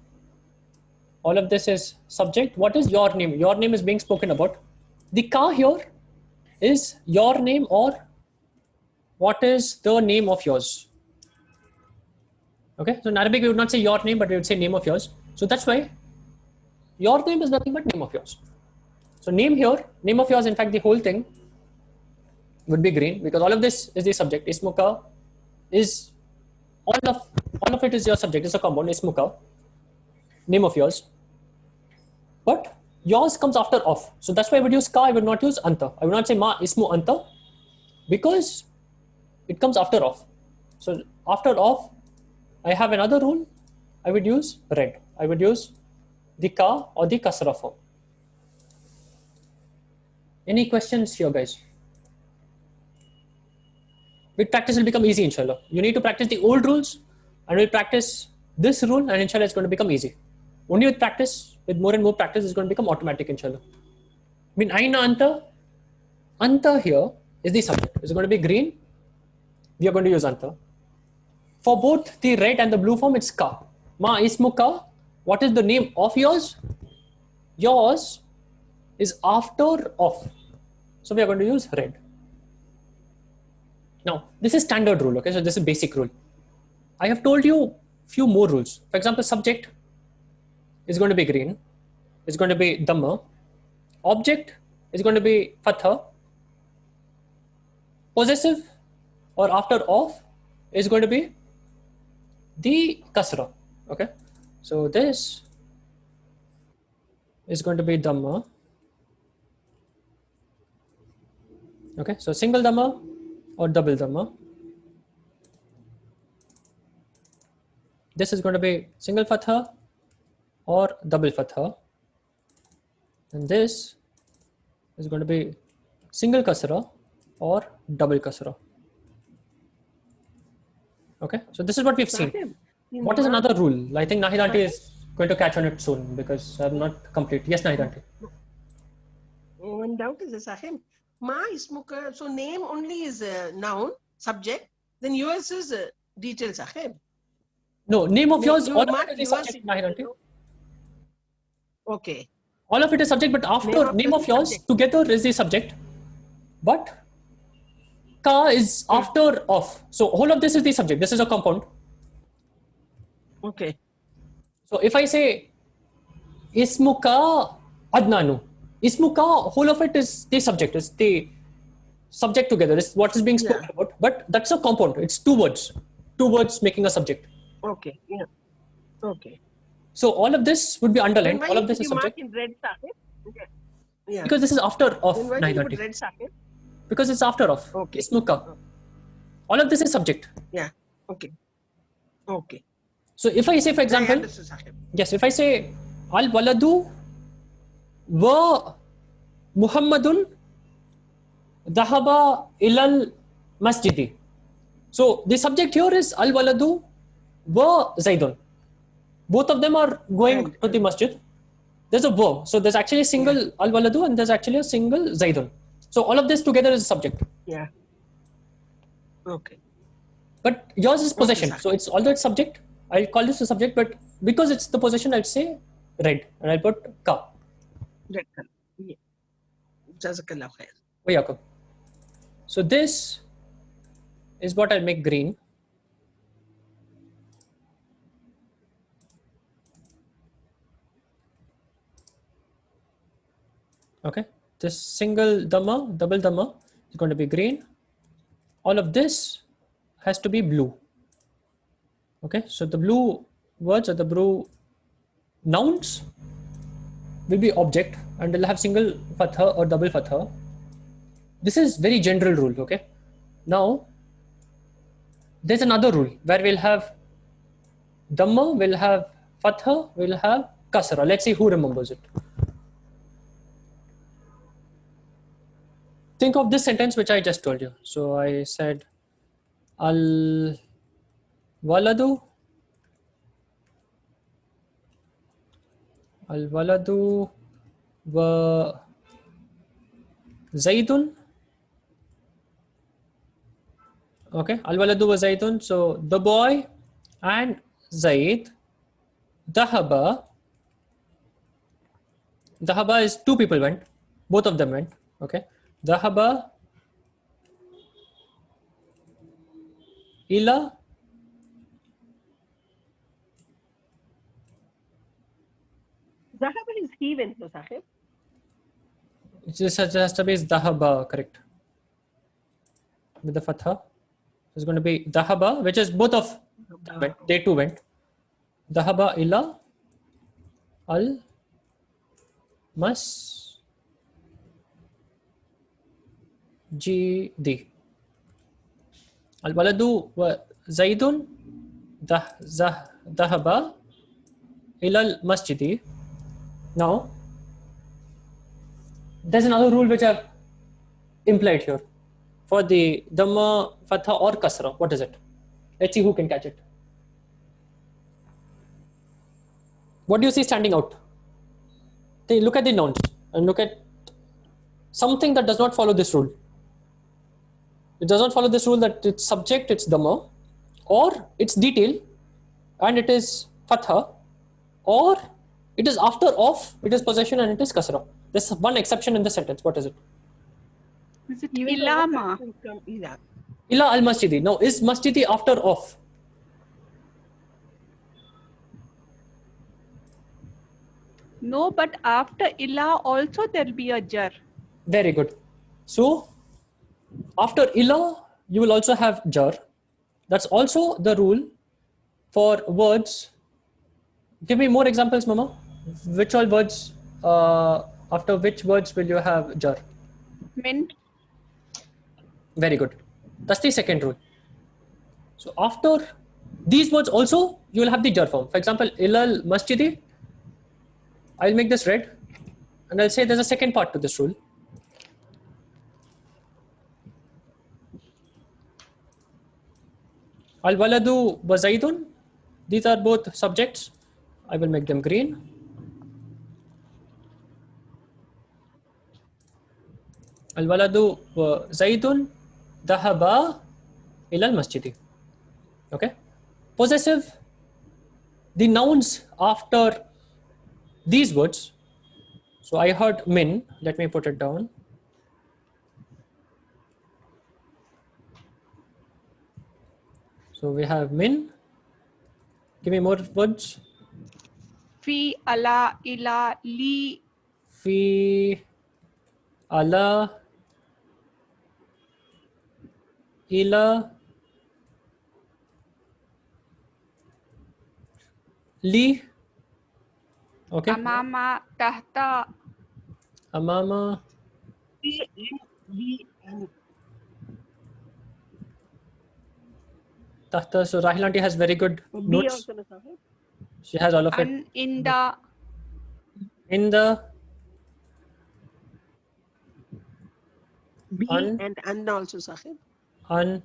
S1: All of this is subject. What is your name? Your name is being spoken about. The ka here is your name or what is the name of yours? Okay, so in Arabic we would not say your name, but we would say name of yours. So that's why your name is nothing but name of yours. So name here, name of yours, in fact the whole thing would be green because all of this is the subject. Ismuka is all of it is your subject. It's a compound. Ismuka, name of yours. But yours comes after of. So that's why I would use ka, I would not use anta. I would not say ma ismu anta because it comes after of. So after of, I have another rule. I would use red. I would use the ka or the kasra form. Any questions here, guys? With practice, it will become easy, inshallah. You need to practice the old rules, and we'll practice this rule, and inshallah, it's going to become easy. Only with practice, with more and more practice, it's going to become automatic, inshallah. Min aina anta? Anta here is the subject. It's going to be green. We are going to use anta. For both the red and the blue form, it's ka. Ma ismuka. What is the name of yours? Yours is after of. So we are going to use red. Now, this is standard rule, okay? So this is basic rule. I have told you few more rules. For example, subject is going to be green. It's going to be dhamma. Object is going to be fatha. Possessive or after of is going to be the kasra, okay? So this is going to be dhamma. Okay, so single dhamma or double dhamma. This is going to be single fatha or double fatha. And this is going to be single kasra or double kasra. Okay, so this is what we've seen. What is another rule? I think Nahid Aunty is going to catch on it soon because I'm not complete. Yes, Nahid Aunty.
S6: One doubt is this, Sahib. Ma ismuka, so name only is a noun, subject, then yours is a detail, Sahib.
S1: No, name of yours,
S6: You
S1: all of
S6: mark
S1: it is
S6: yours
S1: subject, Nahid Aunty.
S6: Okay.
S1: All of it is subject, but after name of yours
S6: subject.
S1: together is the subject. But ka is after of. So whole of this is the subject. This is a compound.
S6: Okay.
S1: So if I say ismuka adnanu, ismuka, whole of it is the subject. It's the subject together. It's what is being spoken about. But that's a compound. It's two words making a subject.
S6: Okay. Yeah. Okay.
S1: So all of this would be underlined.
S6: Then why
S1: All of this
S6: did
S1: is
S6: you mark
S1: subject
S6: in red, Sahib? Okay. Yeah.
S1: because this is after of
S6: Then why did you put
S1: 930.
S6: red, Sahib?
S1: Because it's after of.
S6: Okay.
S1: Ismuka. All of this is subject.
S6: Yeah. Okay. Okay.
S1: So if I say, for
S6: I
S1: example,
S6: understood, Sahib.
S1: yes, if I say al waladu wa Muhammadun dhahaba ilal masjidi. So the subject here is al waladu wa Zaidun. Both of them are going to the masjid. There's a verb. So there's actually a single al waladu and there's actually a single Zaidun. So all of this together is a subject.
S6: Yeah. Okay.
S1: But yours is possession.
S6: sir.
S1: So it's although it's subject, I'll call this a subject, but because it's the possession, I'll say red and I'll put ka.
S6: Red color. Yeah. Jazakallah khair.
S1: Yakum. So this is what I'll make green. Okay, this single dhamma, double dhamma is going to be green. All of this has to be blue. Okay, so the blue words or the blue nouns will be object and they'll have single fatha or double fatha. This is very general rule, okay? Now, there's another rule where we'll have dhamma, we'll have fatha, we'll have kasra. Let's see who remembers it. Think of this sentence which I just told you. So I said al waladu wa Zaidun. Okay, al waladu wa Zaidun. So the boy and Zaid. Dhahaba is two people went. Both of them went. Okay. Dhahaba ila
S6: Zahaba is he went, no, Sahib.
S1: This has to be dhahaba, correct? With the fatha. It's going to be dhahaba, which is both of them went. They two went. Dhahaba ila al masjidi. Al waladu wa Zaidun ذهب إلى المسجد. Now, there's another rule which I've implied here. For the Dhamma, Fatha or Kasra, what is it? Let's see who can catch it. What do you see standing out? Look at the nouns and look at something that does not follow this rule. It does not follow this rule that it's subject, it's Dhamma, or it's detail and it is Fatha, or it is after of, it is possession and it is Kasra. There's one exception in the sentence. What is it?
S4: Is it
S6: Even though
S4: ilama?
S6: the from ila.
S1: Ila al masjidi. Now, is masjidi after of?
S4: No, but after ila also there'll be a jar.
S1: Very good. So, after ila, you will also have jar. That's also the rule for words. Give me more examples, Mama. Which all words, after which words will you have jar?
S4: Min.
S1: Very good. That's the second rule. So after these words also, you will have the jar form. For example, ilal masjidi. I'll make this red and I'll say there's a second part to this rule. Al waladu wa zaidun. These are both subjects. I will make them green. Al waladu wa zaidun dhahaba ila al masjidi. Okay. Possessive. The nouns after these words. So I heard min. Let me put it down. So we have min. Give me more words.
S4: Fi, ala, ila, li.
S1: Fi, ala, ila, li. Okay.
S4: Amama, tahta.
S1: Amama. Tahta. So Rahil aunty has very good
S6: B
S1: notes.
S6: also na Sahib.
S1: She has all of it.
S4: An, in the.
S1: In the
S6: B
S1: Un-
S6: and anna also Sahib.
S1: un.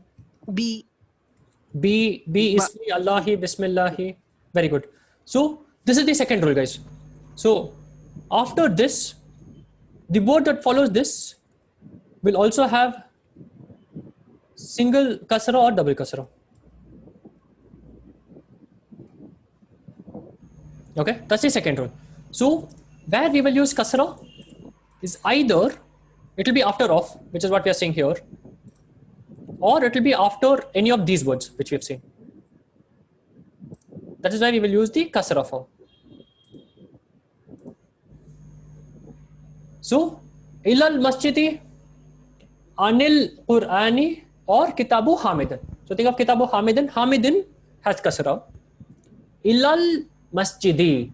S6: B.
S1: B ismi Allahi Bismillahi. Very good. So this is the second rule, guys. So after this, the word that follows this will also have single kasra or double kasra. Okay, that's the second rule. So where we will use kasra is either it will be after of, which is what we are saying here, or it will be after any of these words which we have seen. That is why we will use the kasra form. So, ilal masjidi, anil Qur'ani, or kitabu hamidan. So think of kitabu hamidan. Hamidin has kasra. Ilal masjidi.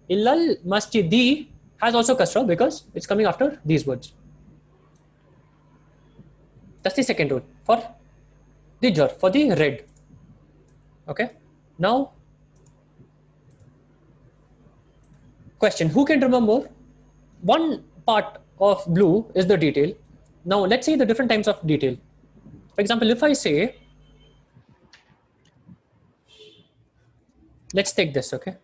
S1: Ilal masjidi has also kasra because it's coming after these words. That's the second rule for the jar, for the red. Okay. Now, question, who can remember? One part of blue is the detail. Now, let's see the different types of detail. For example, if I say, let's take this, okay?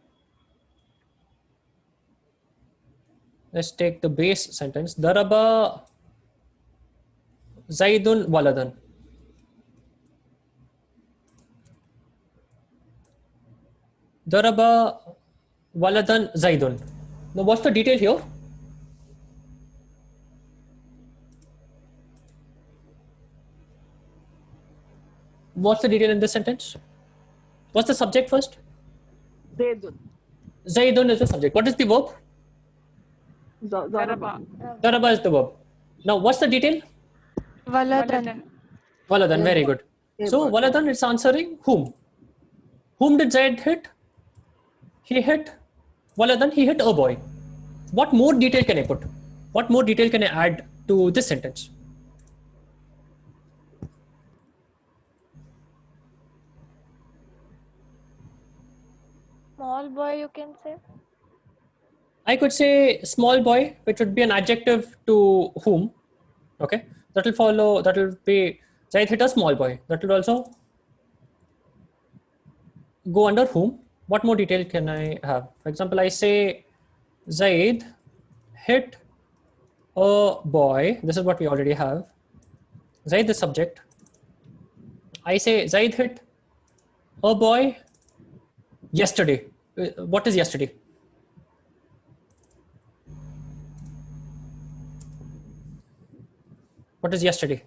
S1: Let's take the base sentence. Daraba Zaidun waladan. Daraba waladan Zaidun. Now, what's the detail here? What's the detail in this sentence? What's the subject first?
S6: Zaidun.
S1: Zaidun is the subject. What is the verb?
S6: Zaraba.
S1: Daraba is the verb. Now, what's the detail?
S8: Waladan.
S1: Waladan, very good. So, waladan is answering whom? Whom did Zaid hit? He hit waladan, he hit a boy. What more detail can I put? What more detail can I add to this sentence?
S8: Small boy, you can say.
S1: I could say small boy, which would be an adjective to whom. Okay, that will follow. That will be Zaid hit a small boy. That will also go under whom. What more detail can I have? For example, I say Zaid hit a boy. This is what we already have. Zaid the subject. I say Zaid hit a boy yesterday. What is yesterday? What is yesterday?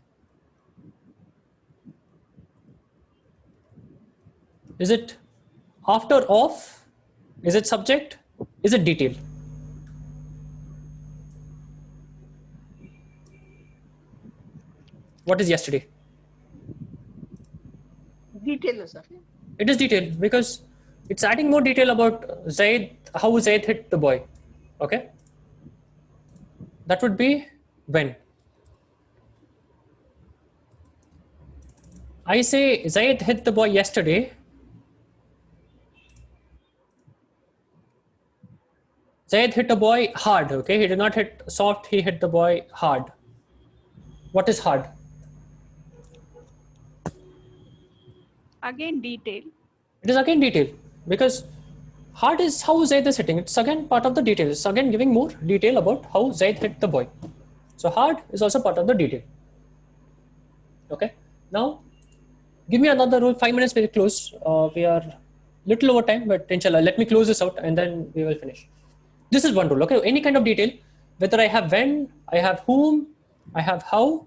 S1: Is it after of? Is it subject? Is it detail? What is yesterday?
S6: Detail, Sahib.
S1: It is detail because it's adding more detail about Zaid, how Zaid hit the boy. Okay. That would be when. I say Zaid hit the boy yesterday. Zaid hit a boy hard. Okay. He did not hit soft. He hit the boy hard. What is hard?
S4: Again, detail.
S1: It is again detail because hard is how Zaid is hitting. It's again part of the detail. It's again giving more detail about how Zaid hit the boy. So hard is also part of the detail. Okay. Now, give me another rule. 5 minutes, we'll close. We are little over time, but inshallah, let me close this out and then we will finish. This is one rule. Okay. Any kind of detail, whether I have when, I have whom, I have how,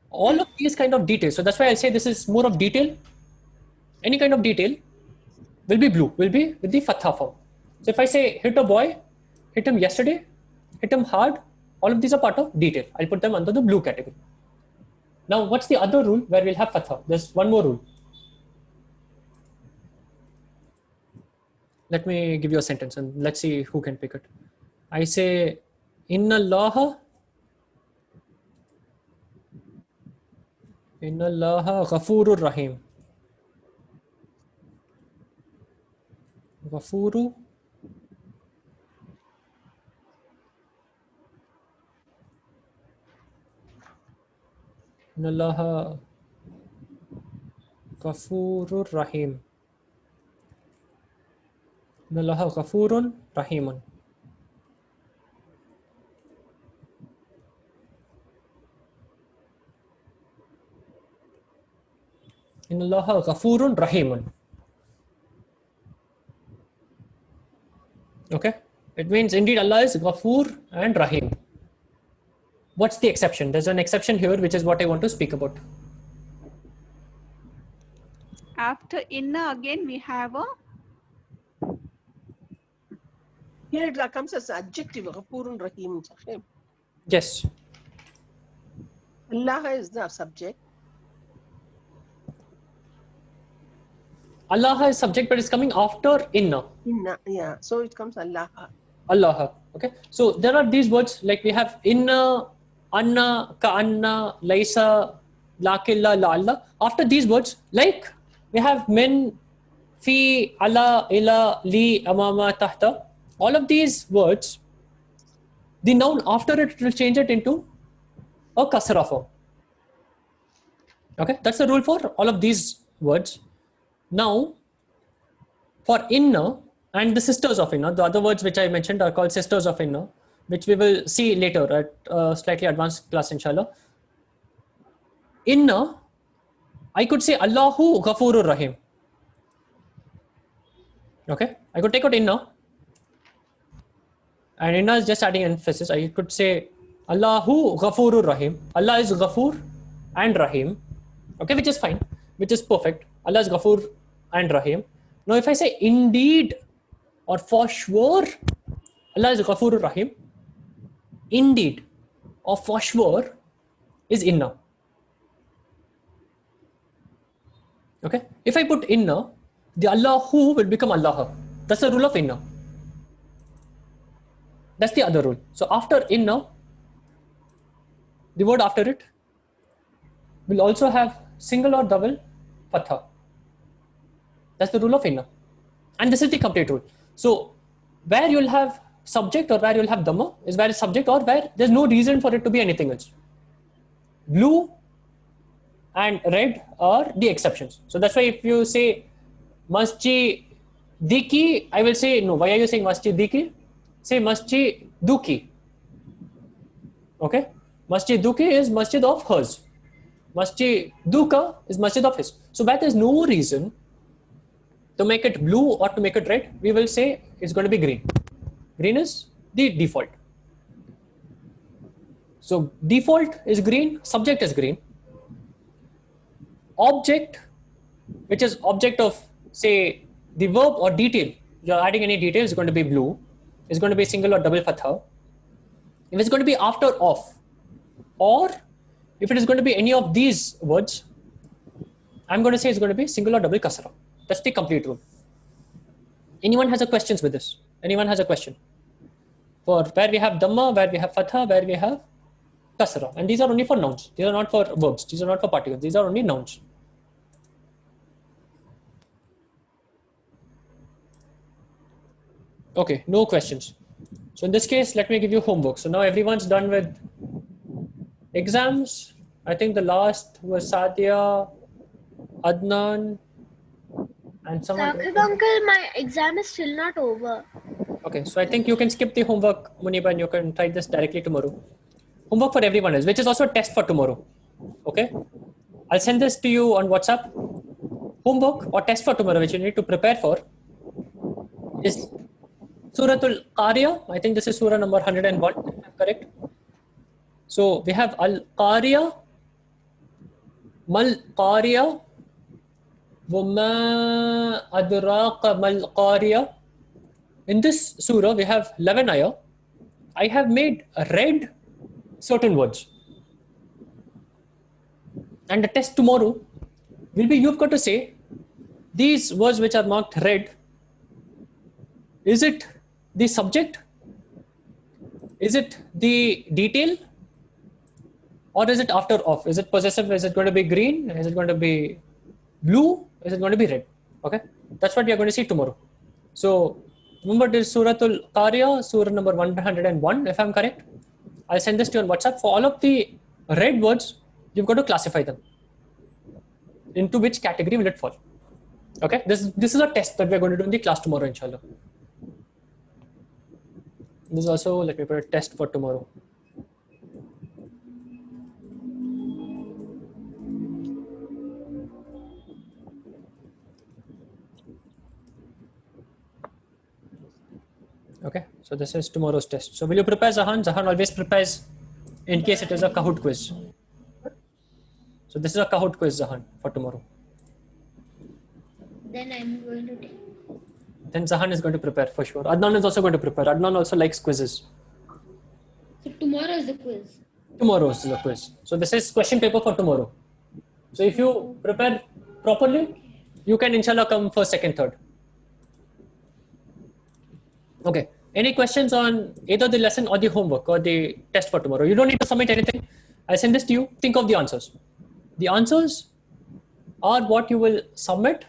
S1: all of these kind of details. So that's why I say this is more of detail. Any kind of detail will be blue, will be with the fatha form. So if I say hit a boy, hit him yesterday, hit him hard, all of these are part of detail. I'll put them under the blue category. Now, what's the other rule where we'll have fatha? There's one more rule. Let me give you a sentence and let's see who can pick it. I say, Inna Allaha Ghafurur Rahim. Ghafuru Inna Allaha Ghafurur Rahim. Inna Allaha Ghafurun Rahimun. Inna Allaha Ghafurun Rahimun. Okay, it means indeed Allah is Ghafoor and Rahim. What's the exception? There's an exception here, which is what I want to speak about.
S4: After inna again, we have a
S6: Here it comes as adjective, Ghafurun Rahim, Sahib.
S1: Yes.
S6: Allah is the subject.
S1: Allah is subject, but it's coming after inna.
S6: Inna, yeah. So it comes Allah.
S1: Allah. Okay. So there are these words like we have inna, anna, ka'anna, laisa, lakilla, la'alla. After these words, like we have min, fi, ala, ila, li, amama, tahta. All of these words, the noun after it will change it into a kasra form. Okay. That's the rule for all of these words. Now, for inna and the sisters of inna, the other words which I mentioned are called sisters of inna, which we will see later at a slightly advanced class, inshallah. Inna, I could say Allahu Ghafurur Rahim. Okay, I could take out inna, and inna is just adding emphasis. I could say Allahu Ghafurur Rahim. Allah is Ghafur and Rahim. Okay, which is fine, which is perfect. Allah is Ghafur and Rahim. Now, if I say indeed or for sure, Allah is Ghafur Rahim. Indeed or for sure is inna. Okay. If I put inna, the Allahu will become Allah. That's the rule of inna. That's the other rule. So after inna, the word after it will also have single or double fatha. That's the rule of inna. And this is the complete rule. So where you'll have subject or where you'll have Dhamma is where it's subject or where there's no reason for it to be anything else. Blue and red are the exceptions. So that's why if you say Masjid Diki, I will say no. Why are you saying Masjid Diki? Say Masjid Duki. Okay? Masjid Duki is masjid of hers. Masjid Duka is masjid of his. So where there's no reason to make it blue or to make it red, we will say it's going to be green. Green is the default. So default is green, subject is green. Object, which is object of say the verb or detail, you're adding any detail, is going to be blue. It's going to be single or double fatha. If it's going to be after of, or if it is going to be any of these words, I'm going to say it's going to be single or double kasra. That's the complete rule. Anyone has a questions with this? Anyone has a question? For where we have dhamma, where we have fatha, where we have kasra. And these are only for nouns. These are not for verbs. These are not for particles. These are only nouns. Okay, no questions. So in this case, let me give you homework. So now everyone's done with exams. I think the last was Sadia, Adnan, and someone.
S9: Saqib uncle, my exam is still not over.
S1: Okay, so I think you can skip the homework, Muniba, and you can try this directly tomorrow. Homework for everyone else, which is also a test for tomorrow. Okay, I'll send this to you on WhatsApp. Homework or test for tomorrow, which you need to prepare for, is Suratul Qariya. I think this is Surah number 101, if I'm correct. So we have Al-Qariya, Mal-Qariya, Wama Adraqa Mal-Qariya. In this surah, we have 11 ayah. I have made red certain words. And the test tomorrow will be, you've got to say, these words which are marked red, is it the subject? Is it the detail? Or is it after of? Is it possessive? Is it going to be green? Is it going to be blue? Is it going to be red? Okay, that's what we are going to see tomorrow. So remember, this is Suratul Qariya, surah number 101, if I'm correct. I'll send this to you on WhatsApp. For all of the red words, you've got to classify them. Into which category will it fall? Okay, this is a test that we're going to do in the class tomorrow, inshallah. This is also, let me put a test for tomorrow. Okay, so this is tomorrow's test. So will you prepare, Zahan? Zahan always prepares in case it is a Kahoot quiz. So this is a Kahoot quiz, Zahan, for tomorrow.
S3: Then I'm going to take.
S1: Then Zahan is going to prepare for sure. Adnan is also going to prepare. Adnan also likes quizzes.
S3: So tomorrow is the quiz.
S1: Tomorrow is the quiz. So this is question paper for tomorrow. So if you prepare properly, you can inshallah come for second, third. Okay. Any questions on either the lesson or the homework or the test for tomorrow? You don't need to submit anything. I'll send this to you. Think of the answers. The answers are what you will submit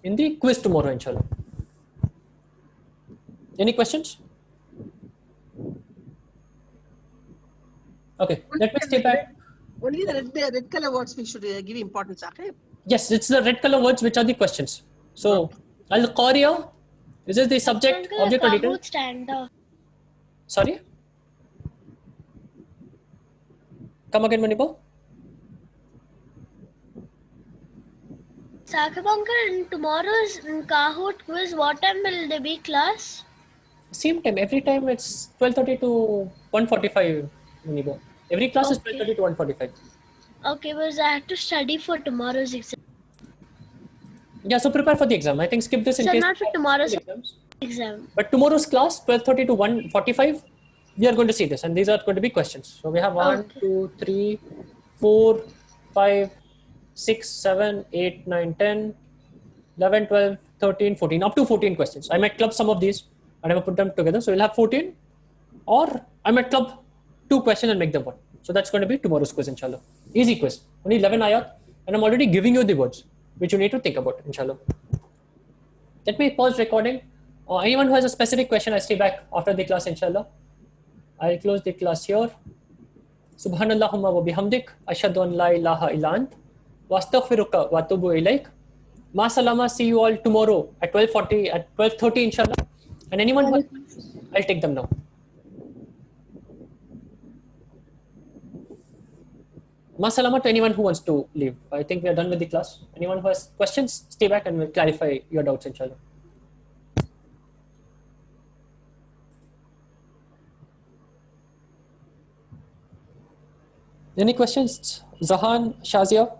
S1: in the quiz tomorrow, inshallah. Any questions? Okay, let me stay back.
S6: Only the red color words we should give importance. Okay?
S1: Yes, it's the red color words which are the questions. So, Al-Qariya, this is the subject,
S9: Uncle,
S1: object or
S9: I
S1: detail.
S9: can't stand up.
S1: Sorry? Come again, Manipur.
S9: Saqib uncle, in tomorrow's Kahoot quiz, what time will there be class?
S1: Same time, every time it's 12:30 to 1:45, Manipur. Every class is
S9: Okay.
S1: 12:30 to 1:45.
S9: Okay, because I have to study for tomorrow's exam.
S1: Yeah, so prepare for the exam. I think skip this in
S9: So
S1: case.
S9: not for tomorrow's
S1: exams.
S9: exam.
S1: But tomorrow's class, 12:30 to 1:45, we are going to see this, and these are going to be questions. So we have 1,
S9: Okay.
S1: 2, 3, 4, 5, 6, 7, 8, 9, 10, 11, 12, 13, 14, up to 14 questions. I might club some of these and I will put them together. So we'll have 14, or I might club 2 questions and make them one. So that's going to be tomorrow's quiz, inshallah. Easy quiz. Only 11 ayat, and I'm already giving you the words which you need to think about, inshallah. Let me pause recording. Anyone who has a specific question, I'll stay back after the class, inshallah. I'll close the class here. Subhanallahumma wa bihamdik. Ashhadu an la ilaha illa ant. Wa astaghfiruka wa atubu ilaik. Ma salama. See you all tomorrow at 12:40, at 12:30, inshallah. And anyone who has questions, I'll take them now. Ma salama to anyone who wants to leave. I think we are done with the class. Anyone who has questions, stay back and we'll clarify your doubts, inshallah. Any questions? Zahan, Shazia?